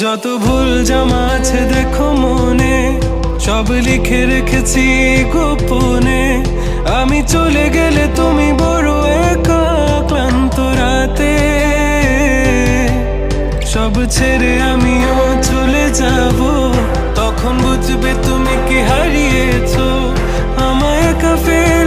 যত ভুল জামা আছে দেখো মনে, সব লিখে রেখেছি গোপনে। আমি চলে গেলে তুমি বড় একা ক্লান্ত রাতে, সব ছেড়ে আমিও চলে যাব। তখন বুঝবে তুমি কি হারিয়েছো, আমায় একা ফেলে